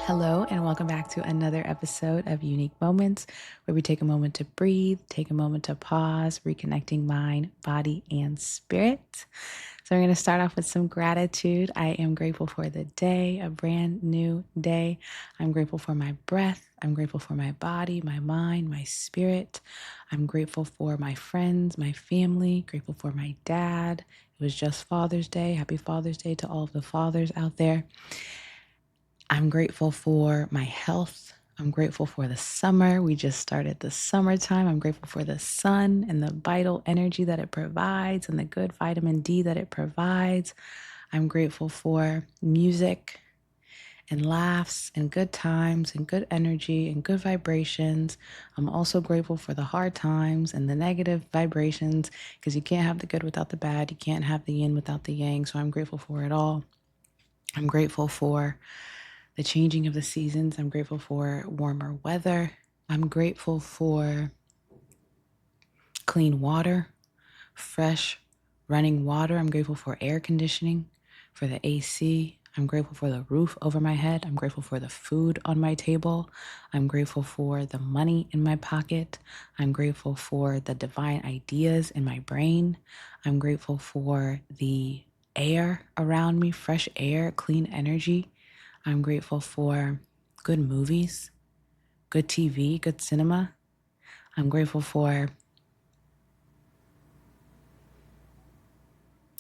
Hello, and welcome back to another episode of Unique Moments, where we take a moment to breathe, take a moment to pause, reconnecting mind, body, and spirit. So, we're going to start off with some gratitude. I am grateful for the day, a brand new day. I'm grateful for my breath. I'm grateful for my body, my mind, my spirit. I'm grateful for my friends, my family, grateful for my dad. It was just Father's Day. Happy Father's Day to all of the fathers out there. I'm grateful for my health. I'm grateful for the summer. We just started the summertime. I'm grateful for the sun and the vital energy that it provides and the good vitamin D that it provides. I'm grateful for music and laughs and good times and good energy and good vibrations. I'm also grateful for the hard times and the negative vibrations because you can't have the good without the bad. You can't have the yin without the yang. So I'm grateful for it all. I'm grateful for the changing of the seasons. I'm grateful for warmer weather. I'm grateful for clean water, fresh running water. I'm grateful for air conditioning, for the AC. I'm grateful for the roof over my head. I'm grateful for the food on my table. I'm grateful for the money in my pocket. I'm grateful for the divine ideas in my brain. I'm grateful for the air around me, fresh air, clean energy. I'm grateful for good movies, good TV, good cinema. I'm grateful for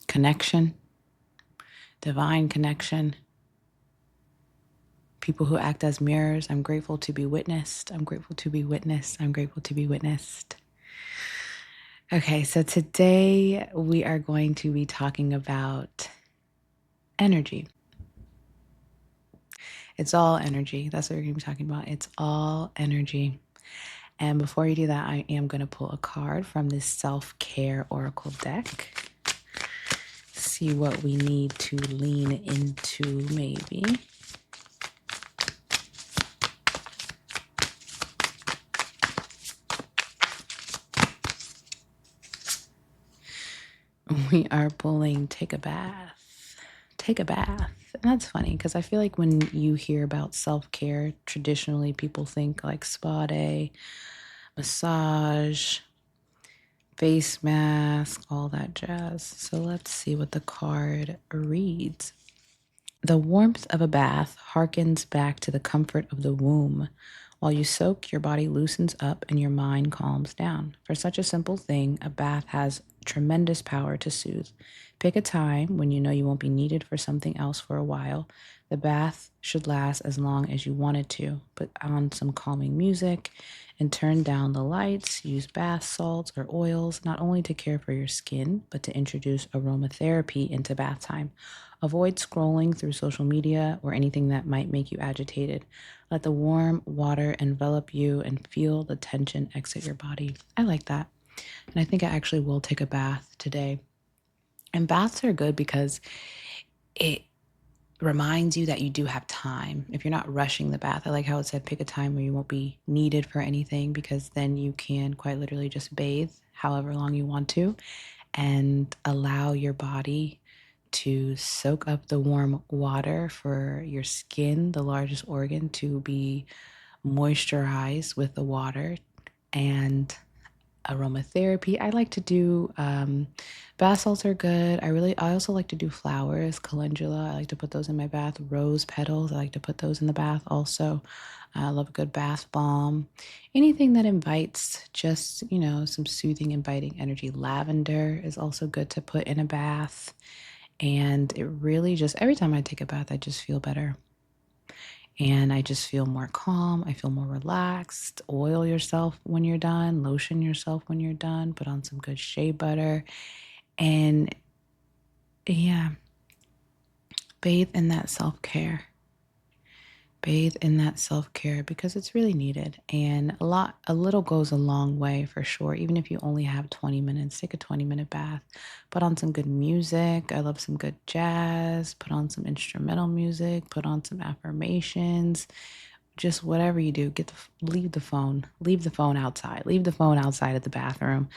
connection, divine connection, people who act as mirrors. I'm grateful to be witnessed. I'm grateful to be witnessed. I'm grateful to be witnessed. Okay, so today we are going to be talking about energy. It's all energy. That's what we're going to be talking about. It's all energy. And before you do that, I am going to pull a card from this self-care oracle deck. See what we need to lean into, maybe. We are pulling take a bath. Take a bath. And that's funny because I feel like when you hear about self-care, traditionally people think like spa day, massage, face mask, all that jazz. So let's see what the card reads. The warmth of a bath harkens back to the comfort of the womb. While you soak, your body loosens up and your mind calms down. For such a simple thing, a bath has tremendous power to soothe. Pick a time when you know you won't be needed for something else for a while. The bath should last as long as you want it to. Put on some calming music and turn down the lights. Use bath salts or oils, not only to care for your skin, but to introduce aromatherapy into bath time. Avoid scrolling through social media or anything that might make you agitated. Let the warm water envelop you and feel the tension exit your body. I like that. And I think I actually will take a bath today. And baths are good because it reminds you that you do have time. If you're not rushing the bath, I like how it said pick a time where you won't be needed for anything, because then you can quite literally just bathe however long you want to and allow your body to soak up the warm water for your skin, the largest organ, to be moisturized with the water. And aromatherapy, I like to do bath salts are good. I also like to do flowers, calendula. I like to put those in my bath. Rose petals, I like to put those in the bath also. I love a good bath bomb. Anything that invites just, some soothing, inviting energy. Lavender is also good to put in a bath. And it really just, every time I take a bath, I just feel better. And I just feel more calm. I feel more relaxed. Oil yourself when you're done. Lotion yourself when you're done. Put on some good shea butter. And yeah, bathe in that self-care. Bathe in that self-care because it's really needed. And a little goes a long way for sure. Even if you only have 20 minutes, take a 20-minute bath. Put on some good music. I love some good jazz. Put on some instrumental music. Put on some affirmations. Just whatever you do, leave the phone outside. Leave the phone outside of the bathroom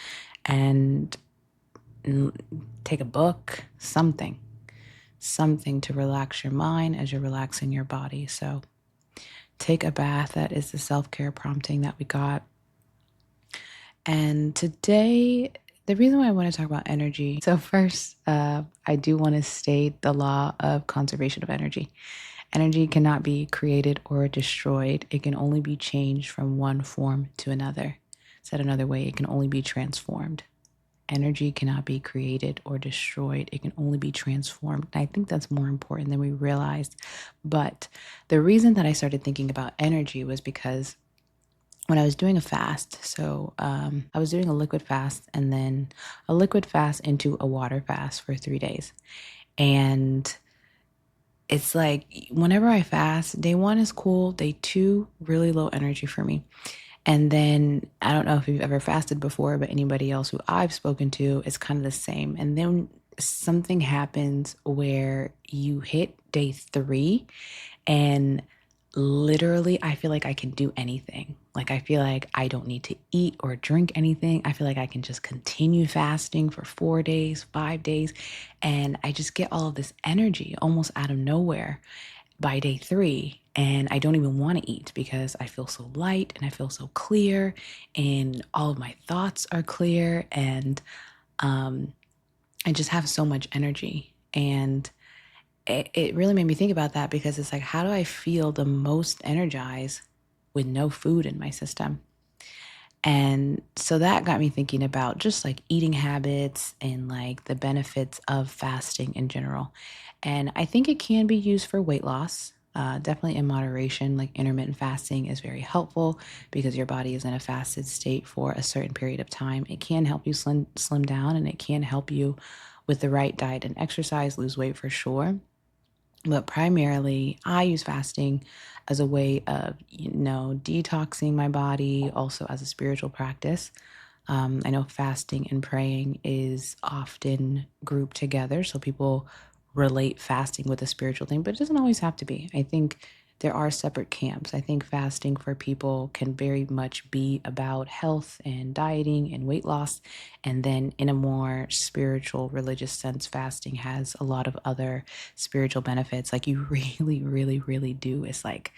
and take a book, something to relax your mind as you're relaxing your body. So Take a bath. That is the self-care prompting that we got. And today, the reason why I want to talk about energy. So first, I do want to state the law of conservation of energy. Energy cannot be created or destroyed. It can only be changed from one form to another. Said another way, it can only be transformed. Energy cannot be created or destroyed. It can only be transformed. And I think that's more important than we realized. But the reason that I started thinking about energy was because when I was doing a fast, I was doing a liquid fast and then a liquid fast into a water fast for 3 days. And it's like whenever I fast, day one is cool, day two, really low energy for me. And then I don't know if you've ever fasted before, but anybody else who I've spoken to, it's kind of the same. And then something happens where you hit day three and literally I feel like I can do anything. Like I feel like I don't need to eat or drink anything. I feel like I can just continue fasting for 4 days, 5 days. And I just get all of this energy almost out of nowhere by day three. And I don't even want to eat because I feel so light and I feel so clear and all of my thoughts are clear. And I just have so much energy. And it really made me think about that because it's like, how do I feel the most energized with no food in my system? And so that got me thinking about just like eating habits and like the benefits of fasting in general. And I think it can be used for weight loss, definitely in moderation. Like intermittent fasting is very helpful because your body is in a fasted state for a certain period of time. It can help you slim down and it can help you with the right diet and exercise, lose weight for sure. But primarily, I use fasting as a way of, detoxing my body, also as a spiritual practice. I know fasting and praying is often grouped together, so people relate fasting with a spiritual thing, but it doesn't always have to be. I think there are separate camps. I think fasting for people can very much be about health and dieting and weight loss. And then, in a more spiritual, religious sense, fasting has a lot of other spiritual benefits. Like, you really, really, really do. It's like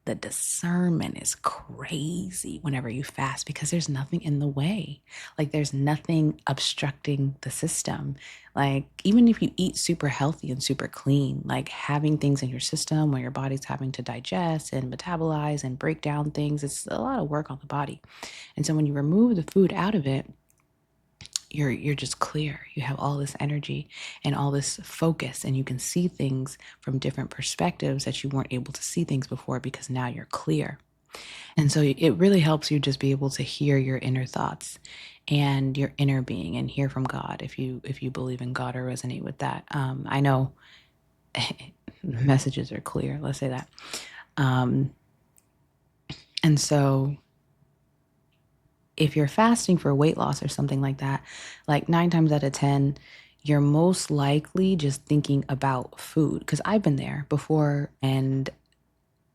the discernment is crazy whenever you fast because there's nothing in the way. Like there's nothing obstructing the system. Like even if you eat super healthy and super clean, like having things in your system where your body's having to digest and metabolize and break down things, it's a lot of work on the body. And so when you remove the food out of it, you're just clear. You have all this energy and all this focus and you can see things from different perspectives that you weren't able to see things before because now you're clear. And so it really helps you just be able to hear your inner thoughts and your inner being and hear from God if you believe in God or resonate with that. I know messages are clear, let's say that. And so if you're fasting for weight loss or something like that, like 9 times out of 10, you're most likely just thinking about food. Because I've been there before, and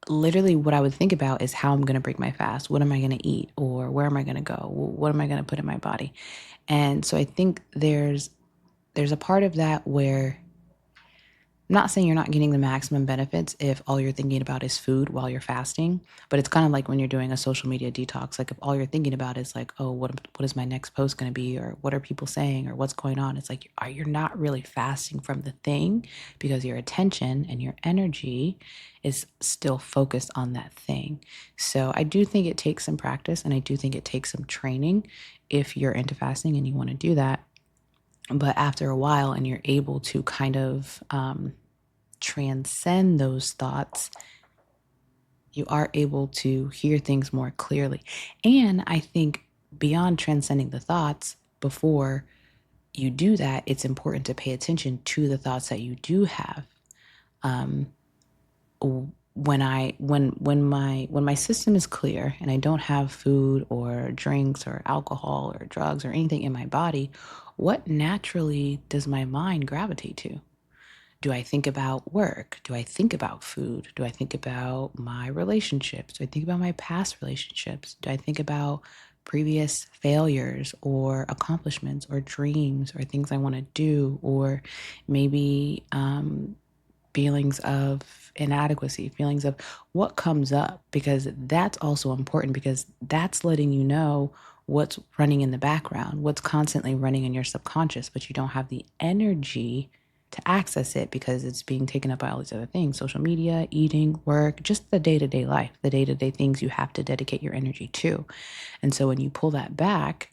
literally what I would think about is how I'm going to break my fast. What am I going to eat? Or where am I going to go? What am I going to put in my body? And so I think there's a part of that where I'm not saying you're not getting the maximum benefits if all you're thinking about is food while you're fasting, but it's kind of like when you're doing a social media detox. Like if all you're thinking about is like, oh, what is my next post going to be, or what are people saying, or what's going on? It's like you're not really fasting from the thing because your attention and your energy is still focused on that thing. So I do think it takes some practice, and I do think it takes some training if you're into fasting and you want to do that. But after a while, and you're able to kind of transcend those thoughts, you are able to hear things more clearly. And I think beyond transcending the thoughts, before you do that, it's important to pay attention to the thoughts that you do have. When my system is clear and I don't have food or drinks or alcohol or drugs or anything in my body, what naturally does my mind gravitate to? Do I think about work? Do I think about food? Do I think about my relationships? Do I think about my past relationships? Do I think about previous failures or accomplishments or dreams or things I want to do? Or maybe feelings of inadequacy, feelings of what comes up, because that's also important, because that's letting you know what's running in the background, what's constantly running in your subconscious, but you don't have the energy to access it because it's being taken up by all these other things: social media, eating, work, just the day to day life, the day to day things you have to dedicate your energy to. And so when you pull that back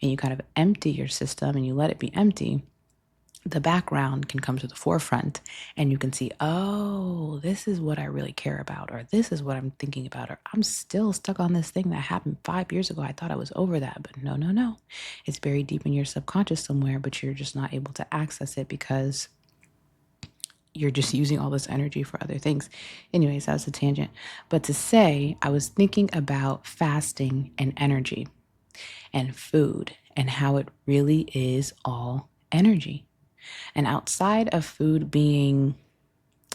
and you kind of empty your system and you let it be empty, the background can come to the forefront and you can see, oh, this is what I really care about, or this is what I'm thinking about, or I'm still stuck on this thing that happened 5 years ago. I thought I was over that, but no, no, no. It's buried deep in your subconscious somewhere, but you're just not able to access it because you're just using all this energy for other things. Anyways, that's a tangent. But to say, I was thinking about fasting and energy and food and how it really is all energy. And outside of food being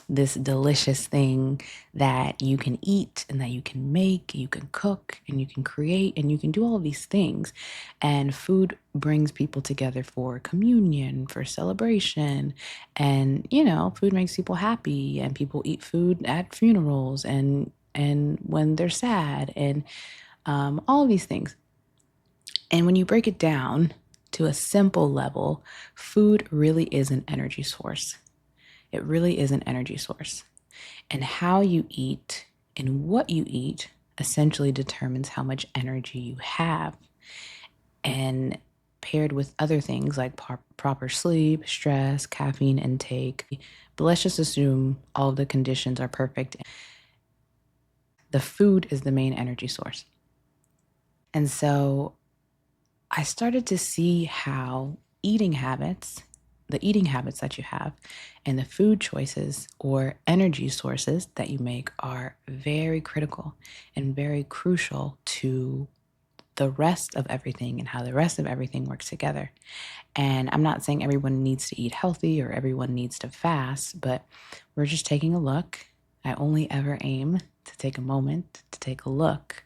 this delicious thing that you can eat and that you can make, you can cook and you can create and you can do all of these things. And food brings people together for communion, for celebration. And, food makes people happy, and people eat food at funerals and when they're sad, and all of these things. And when you break it down to a simple level, food really is an energy source. It really is an energy source. And how you eat and what you eat essentially determines how much energy you have. And paired with other things like proper sleep, stress, caffeine intake. But let's just assume all of the conditions are perfect. The food is the main energy source. And so I started to see how the eating habits that you have, and the food choices or energy sources that you make are very critical and very crucial to the rest of everything and how the rest of everything works together. And I'm not saying everyone needs to eat healthy or everyone needs to fast, but we're just taking a look. I only ever aim to take a moment to take a look.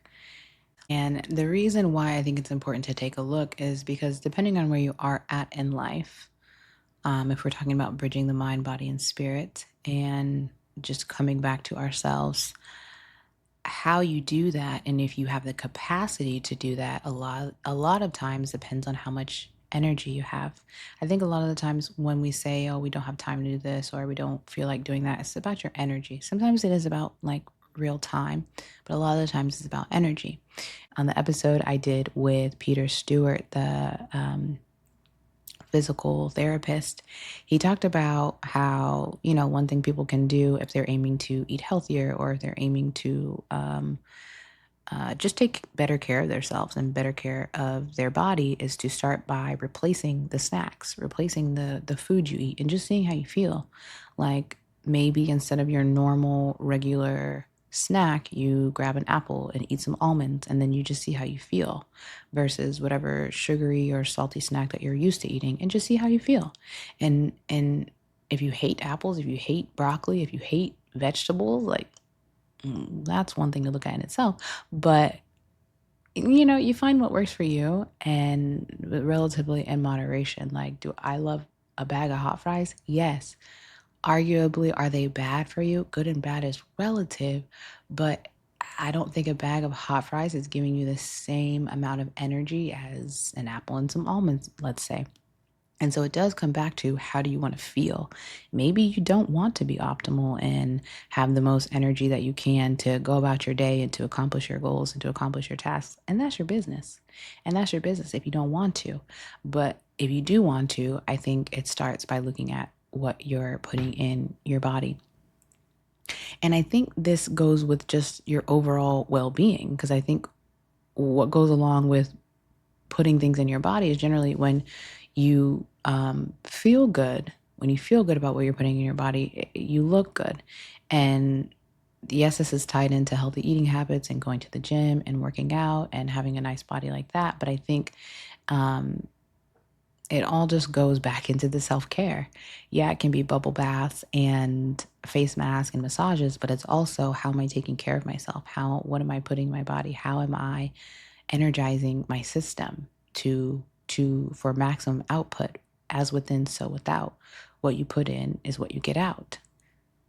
And the reason why I think it's important to take a look is because depending on where you are at in life, if we're talking about bridging the mind, body, and spirit, and just coming back to ourselves, how you do that, and if you have the capacity to do that, a lot of times depends on how much energy you have. I think a lot of the times when we say, oh, we don't have time to do this, or we don't feel like doing that, it's about your energy. Sometimes it is about like real time, but a lot of the times it's about energy. On the episode I did with Peter Stewart, the physical therapist, he talked about how, one thing people can do if they're aiming to eat healthier, or if they're aiming to just take better care of themselves and better care of their body, is to start by replacing the snacks, replacing the food you eat, and just seeing how you feel. Like maybe instead of your normal regular snack, you grab an apple and eat some almonds, and then you just see how you feel, versus whatever sugary or salty snack that you're used to eating, and just see how you feel. And if you hate apples, if you hate broccoli, if you hate vegetables, like that's one thing to look at in itself. But you find what works for you, and relatively in moderation. Like, do I love a bag of hot fries? Yes. Arguably, are they bad for you? Good and bad is relative, but I don't think a bag of hot fries is giving you the same amount of energy as an apple and some almonds, let's say. And so it does come back to, how do you want to feel? Maybe you don't want to be optimal and have the most energy that you can to go about your day and to accomplish your goals and to accomplish your tasks. And that's your business. And that's your business if you don't want to. But if you do want to, I think it starts by looking at what you're putting in your body. And I think this goes with just your overall well being, because I think what goes along with putting things in your body is generally when you feel good. When you feel good about what you're putting in your body, you look good. And yes, this is tied into healthy eating habits and going to the gym and working out and having a nice body like that. But I think it all just goes back into the self-care. Yeah, it can be bubble baths and face masks and massages, but it's also, how am I taking care of myself? What am I putting in my body? How am I energizing my system for maximum output, as within so without? What you put in is what you get out.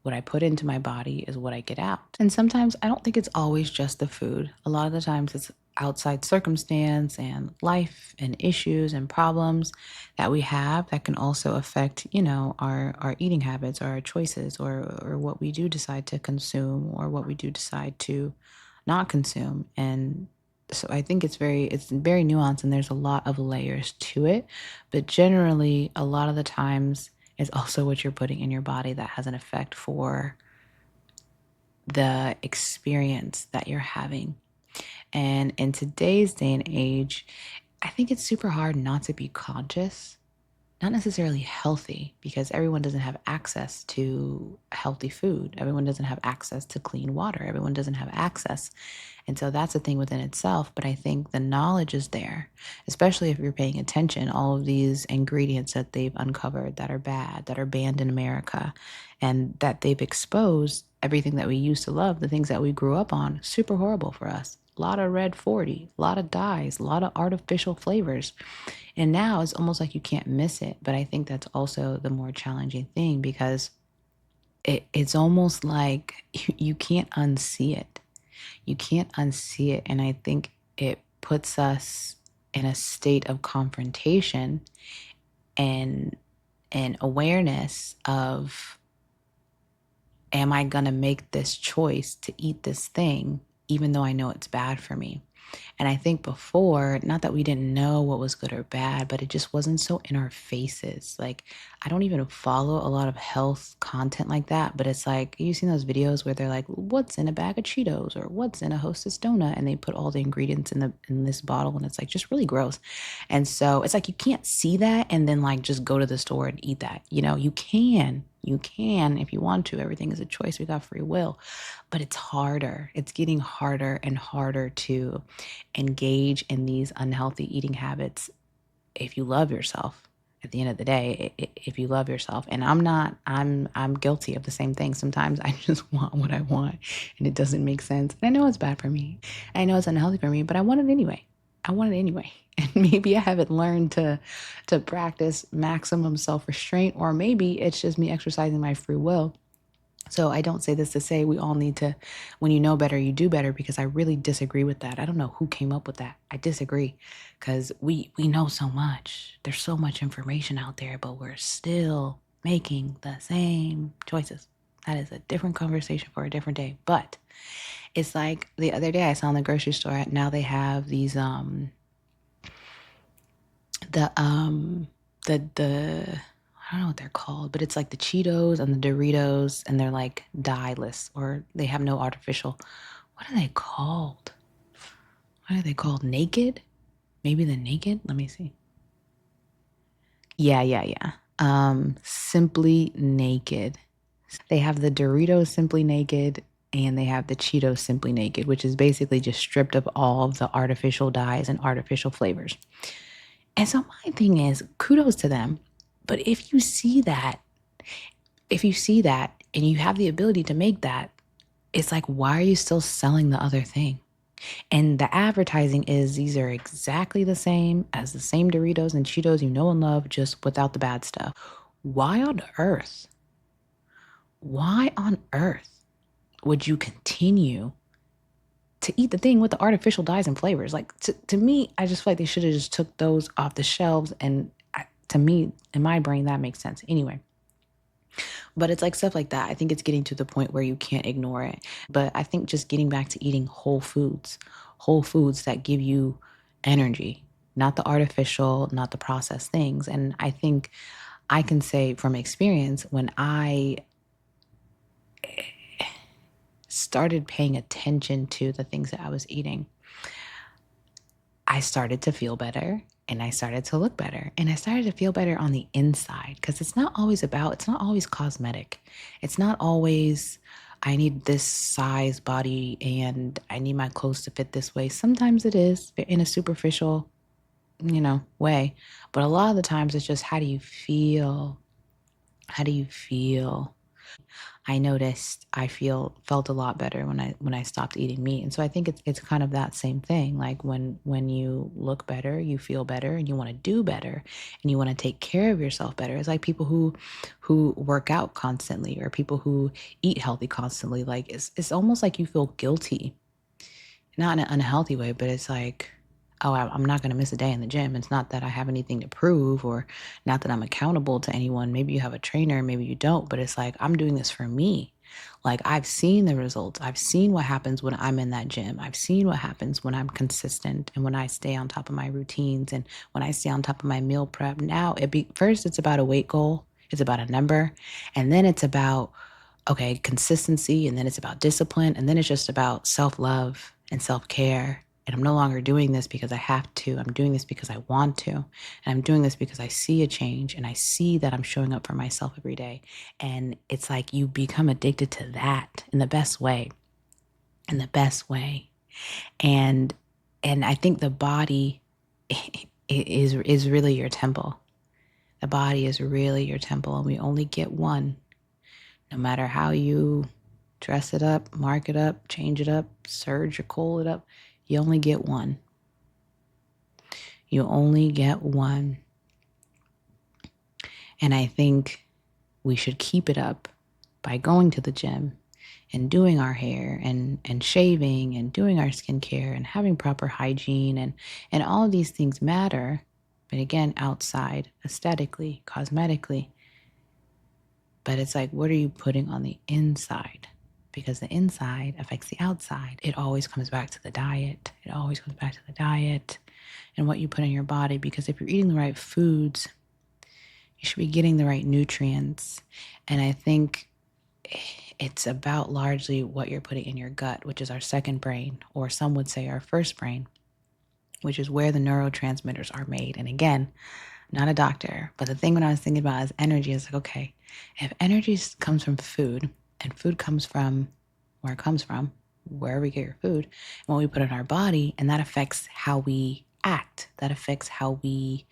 What I put into my body is what I get out. And sometimes I don't think it's always just the food. A lot of the times it's outside circumstance and life and issues and problems that we have that can also affect, our eating habits or our choices or what we do decide to consume or what we do decide to not consume. And so I think it's very nuanced and there's a lot of layers to it. But generally, a lot of the times is also what you're putting in your body that has an effect for the experience that you're having. And in today's day and age, I think it's super hard not to be conscious, not necessarily healthy, because everyone doesn't have access to healthy food. Everyone doesn't have access to clean water. Everyone doesn't have access. And so that's a thing within itself. But I think the knowledge is there, especially if you're paying attention. All of these ingredients that they've uncovered that are bad, that are banned in America, and that they've exposed everything that we used to love, the things that we grew up on, super horrible for us. A lot of red 40, a lot of dyes, a lot of artificial flavors. And now it's almost like you can't miss it. But I think that's also the more challenging thing because it's almost like you can't unsee it. You can't unsee it. And I think it puts us in a state of confrontation and awareness of, am I going to make this choice to eat this thing, even though I know it's bad for me? And I think before, not that we didn't know what was good or bad, but it just wasn't so in our faces. Like, I don't even follow a lot of health content like that, but it's like, you've seen those videos where they're like, what's in a bag of Cheetos or what's in a Hostess donut? And they put all the ingredients in this bottle and it's like just really gross. And so it's like, you can't see that and then like just go to the store and eat that. You can if you want to. Everything is a choice. We got free will, but it's harder. It's getting harder and harder to engage in these unhealthy eating habits if you love yourself. At the end of the day, if you love yourself, and I'm guilty of the same thing. Sometimes I just want what I want and it doesn't make sense. And I know it's bad for me. I know it's unhealthy for me, but I want it anyway. I want it anyway. And maybe I haven't learned to practice maximum self-restraint, or maybe it's just me exercising my free will. So I don't say this to say we all need to, when you know better, you do better, because I really disagree with that. I don't know who came up with that. I disagree because we know so much. There's so much information out there, but we're still making the same choices. That is a different conversation for a different day. But it's like the other day I saw in the grocery store, now they have these the I don't know what they're called, but it's like the Cheetos and the Doritos, and they're like dyeless, or they have no artificial. What are they called? What are they called? Naked? Maybe the naked? Let me see. Yeah. Simply Naked. They have the Doritos Simply Naked and they have the Cheetos Simply Naked, which is basically just stripped of all of the artificial dyes and artificial flavors. And so my thing is, kudos to them. But if you see that and you have the ability to make that, it's like, why are you still selling the other thing? And the advertising is, these are exactly the same as the same Doritos and Cheetos you know and love, just without the bad stuff. Why on earth? Why on earth would you continue to eat the thing with the artificial dyes and flavors? Like, to me, I just feel like they should have just took those off the shelves. And to me, in my brain, that makes sense. Anyway, but it's like stuff like that. I think it's getting to the point where you can't ignore it. But I think just getting back to eating whole foods that give you energy, not the artificial, not the processed things. And I think I can say from experience, when I started paying attention to the things that I was eating, I started to feel better and I started to look better and I started to feel better on the inside, because it's not always cosmetic. It's not always, I need this size body and I need my clothes to fit this way. Sometimes it is in a superficial, way. But a lot of the times it's just, how do you feel? How do you feel? I noticed I felt a lot better when I stopped eating meat. And so I think it's kind of that same thing. Like when you look better, you feel better and you want to do better and you want to take care of yourself better. It's like people who work out constantly or people who eat healthy constantly. Like it's almost like you feel guilty, not in an unhealthy way, but it's like, oh, I'm not going to miss a day in the gym. It's not that I have anything to prove or not that I'm accountable to anyone. Maybe you have a trainer, maybe you don't, but it's like, I'm doing this for me. Like I've seen the results. I've seen what happens when I'm in that gym. I've seen what happens when I'm consistent and when I stay on top of my routines and when I stay on top of my meal prep. Now first it's about a weight goal. It's about a number. And then it's about okay, consistency, and then it's about discipline, and then it's just about self-love and self-care. And I'm no longer doing this because I have to. I'm doing this because I want to. And I'm doing this because I see a change and I see that I'm showing up for myself every day. And it's like you become addicted to that in the best way. In the best way. And I think the body is really your temple. The body is really your temple, and we only get one. No matter how you dress it up, mark it up, change it up, surgical it up, you only get one. You only get one. And I think we should keep it up by going to the gym and doing our hair and shaving and doing our skincare and having proper hygiene and all of these things matter. But again, outside, aesthetically, cosmetically. But it's like, what are you putting on the inside? Because the inside affects the outside. It always comes back to the diet. It always comes back to the diet and what you put in your body. Because if you're eating the right foods, you should be getting the right nutrients. And I think it's about largely what you're putting in your gut, which is our second brain, or some would say our first brain, which is where the neurotransmitters are made. And again, not a doctor, but the thing when I was thinking about is energy is like, okay, if energy comes from food and food comes from where it comes from, wherever we get your food, and what we put in our body, and that affects how we act, that affects how we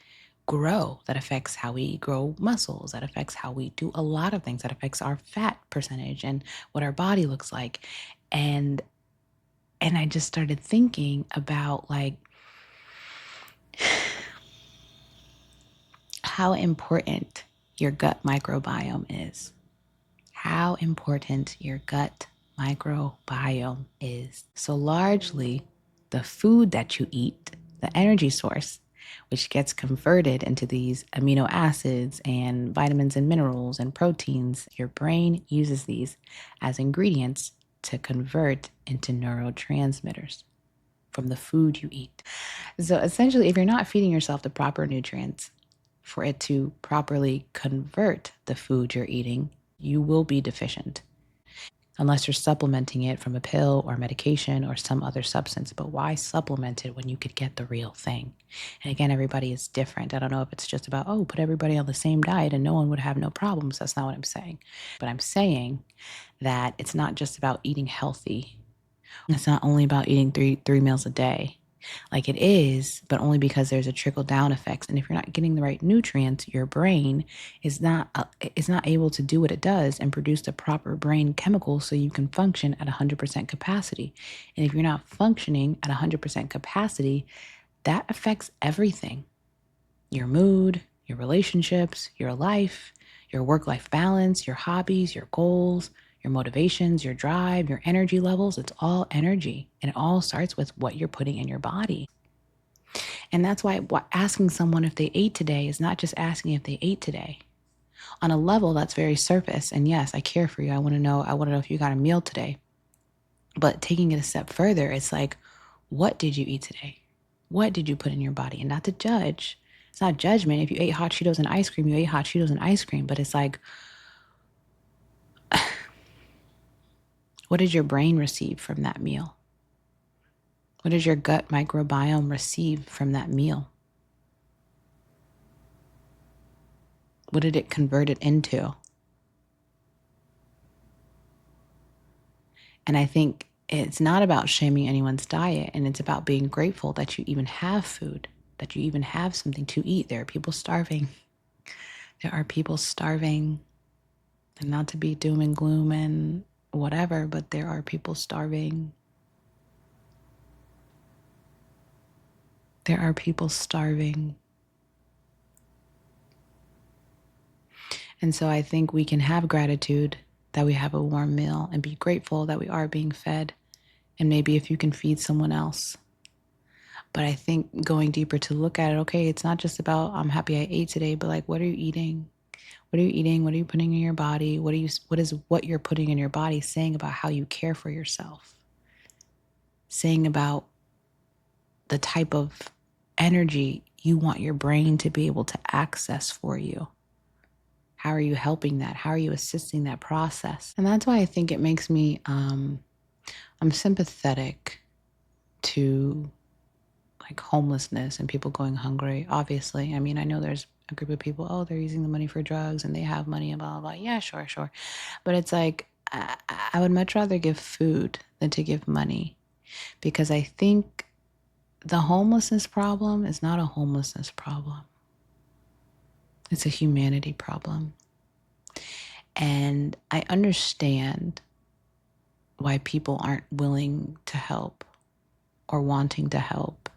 grow, that affects how we grow muscles, that affects how we do a lot of things, that affects our fat percentage and what our body looks like. And I just started thinking about like how important your gut microbiome is. How important your gut microbiome is. So largely the food that you eat, the energy source, which gets converted into these amino acids and vitamins and minerals and proteins, your brain uses these as ingredients to convert into neurotransmitters from the food you eat. So essentially, if you're not feeding yourself the proper nutrients for it to properly convert the food you're eating, you will be deficient unless you're supplementing it from a pill or medication or some other substance. But why supplement it when you could get the real thing? And again, everybody is different. I don't know if it's just about, oh, put everybody on the same diet and no one would have no problems. That's not what I'm saying. But I'm saying that it's not just about eating healthy. It's not only about eating three meals a day. Like it is, but only because there's a trickle down effect. And if you're not getting the right nutrients, your brain is not able to do what it does and produce the proper brain chemicals so you can function at 100% capacity. And if you're not functioning at 100% capacity, that affects everything: your mood, your relationships, your life, your work-life balance, your hobbies, your goals, your motivations, your drive, your energy levels. It's all energy. And it all starts with what you're putting in your body. And that's why asking someone if they ate today is not just asking if they ate today. On a level that's very surface. And yes, I care for you. I want to know if you got a meal today. But taking it a step further, it's like, what did you eat today? What did you put in your body? And not to judge. It's not judgment. If you ate hot Cheetos and ice cream, you ate hot Cheetos and ice cream. But it's like, what did your brain receive from that meal? What does your gut microbiome receive from that meal? What did it convert it into? And I think it's not about shaming anyone's diet, and it's about being grateful that you even have food, that you even have something to eat. There are people starving. There are people starving. And not to be doom and gloom and whatever, but there are people starving. There are people starving. And so I think we can have gratitude that we have a warm meal and be grateful that we are being fed. And maybe if you can feed someone else. But I think going deeper to look at it, okay, it's not just about I'm happy I ate today, but like, what are you eating? What are you eating? What are you putting in your body? What is what you're putting in your body saying about how you care for yourself? Saying about the type of energy you want your brain to be able to access for you. How are you helping that? How are you assisting that process? And that's why I think it makes me, I'm sympathetic to like homelessness and people going hungry. Obviously, I mean, I know there's a group of people, oh, they're using the money for drugs and they have money and blah, blah, blah. Yeah, sure, sure. But it's like, I would much rather give food than to give money, because I think the homelessness problem is not a homelessness problem. It's a humanity problem. And I understand why people aren't willing to help or wanting to help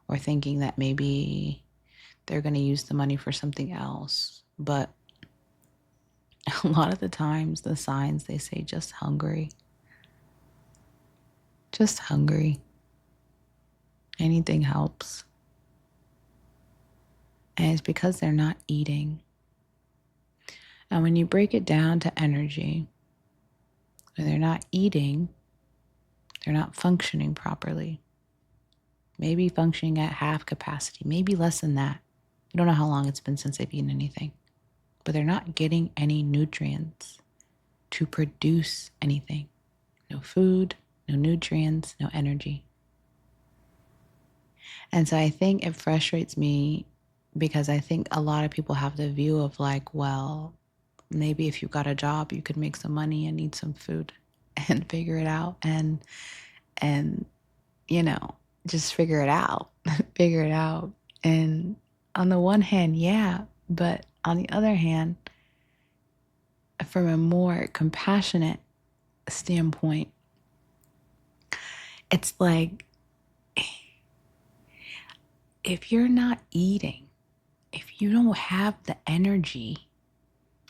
or thinking that maybe they're going to use the money for something else. But a lot of the times the signs, they say just hungry. Just hungry. Anything helps. And it's because they're not eating. And when you break it down to energy, when they're not eating, they're not functioning properly. Maybe functioning at half capacity, maybe less than that. I don't know how long it's been since they've eaten anything. But they're not getting any nutrients to produce anything. No food, no nutrients, no energy. And so I think it frustrates me because I think a lot of people have the view of like, well, maybe if you got a job, you could make some money and eat some food and figure it out and you know, just figure it out. Figure it out. And on the one hand, yeah, but on the other hand, from a more compassionate standpoint, it's like, if you're not eating, if you don't have the energy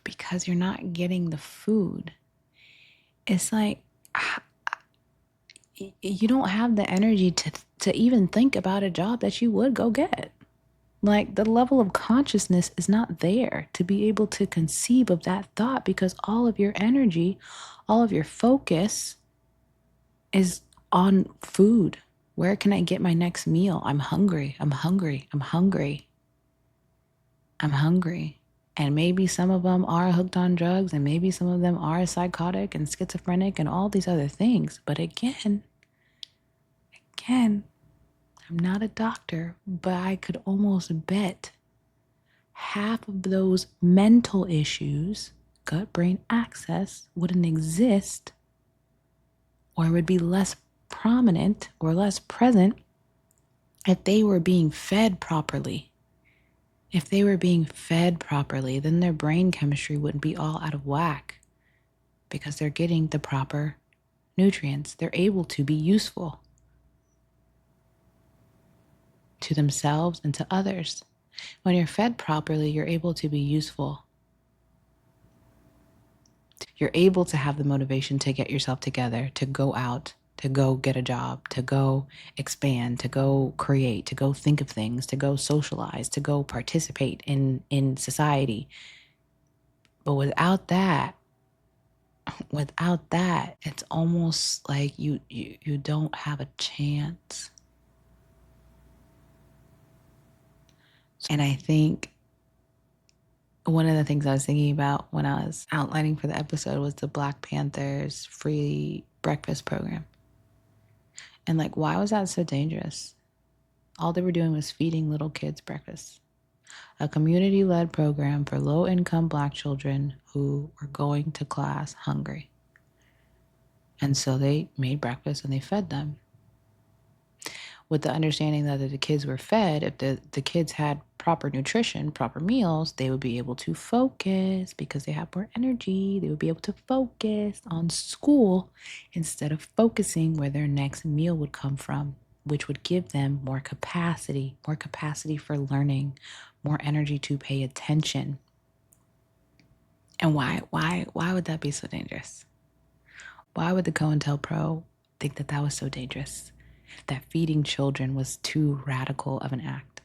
because you're not getting the food, it's like you don't have the energy to even think about a job that you would go get. Like, the level of consciousness is not there to be able to conceive of that thought, because all of your energy, all of your focus is on food. Where can I get my next meal? I'm hungry. I'm hungry. I'm hungry. I'm hungry. And maybe some of them are hooked on drugs, and maybe some of them are psychotic and schizophrenic and all these other things. But again, I'm not a doctor, but I could almost bet half of those mental issues, gut-brain axis, wouldn't exist, or would be less prominent or less present if they were being fed properly. If they were being fed properly, then their brain chemistry wouldn't be all out of whack because they're getting the proper nutrients. They're able to be useful to themselves and to others. When you're fed properly, you're able to be useful. You're able to have the motivation to get yourself together, to go out, to go get a job, to go expand, to go create, to go think of things, to go socialize, to go participate in society. But without that, it's almost like you don't have a chance. And I think one of the things I was thinking about when I was outlining for the episode was the Black Panthers free breakfast program. And like, why was that so dangerous? All they were doing was feeding little kids breakfast. A community-led program for low-income Black children who were going to class hungry. And so they made breakfast and they fed them. with the understanding that if the kids were fed, if the kids had proper nutrition, proper meals, they would be able to focus because they have more energy. They would be able to focus on school instead of focusing where their next meal would come from, which would give them more capacity for learning, more energy to pay attention. And why would that be so dangerous? Why would the COINTELPRO think that that was so dangerous? That feeding children was too radical of an act?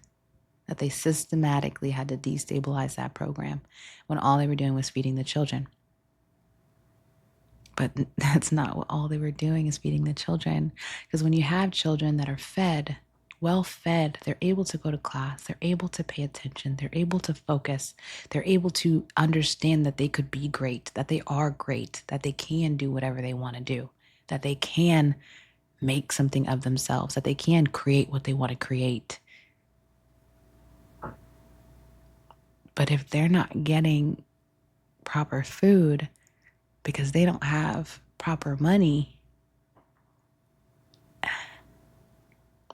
That they systematically had to destabilize that program when all they were doing was feeding the children? But that's not what all they were doing is feeding the children. Because when you have children that are fed, well fed, they're able to go to class, they're able to pay attention, they're able to focus, they're able to understand that they could be great, that they are great, that they can do whatever they want to do, that they can make something of themselves, that they can create what they want to create. But if they're not getting proper food because they don't have proper money,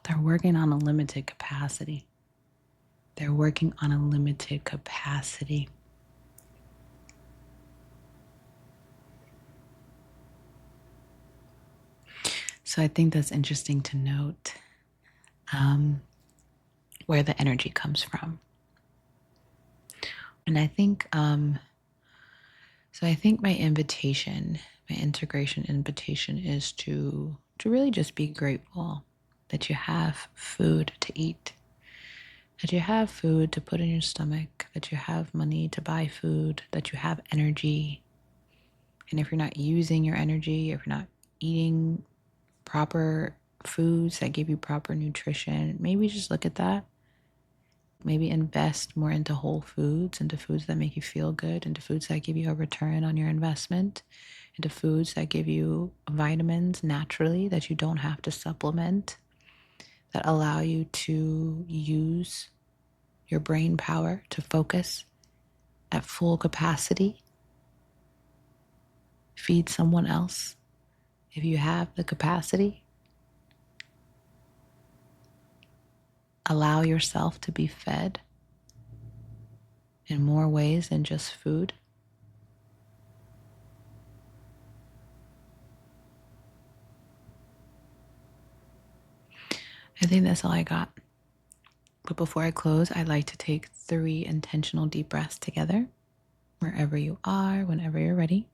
they're working on a limited capacity. They're working on a limited capacity. So I think that's interesting to note where the energy comes from. And I think, I think my invitation, my integration invitation is to really just be grateful that you have food to eat, that you have food to put in your stomach, that you have money to buy food, that you have energy. And if you're not using your energy, if you're not eating proper foods that give you proper nutrition, maybe just look at that. Maybe invest more into whole foods, into foods that make you feel good, into foods that give you a return on your investment, into foods that give you vitamins naturally that you don't have to supplement, that allow you to use your brain power to focus at full capacity. Feed someone else if you have the capacity. Allow yourself to be fed in more ways than just food. I think that's all I got. But before I close, I'd like to take 3 intentional deep breaths together, wherever you are, whenever you're ready.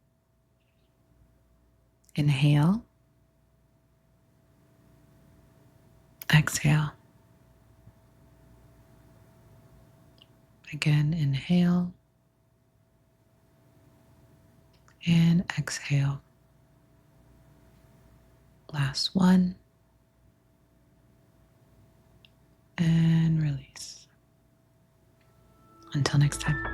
Inhale. Exhale. Again, inhale. And exhale. Last one. And release. Until next time.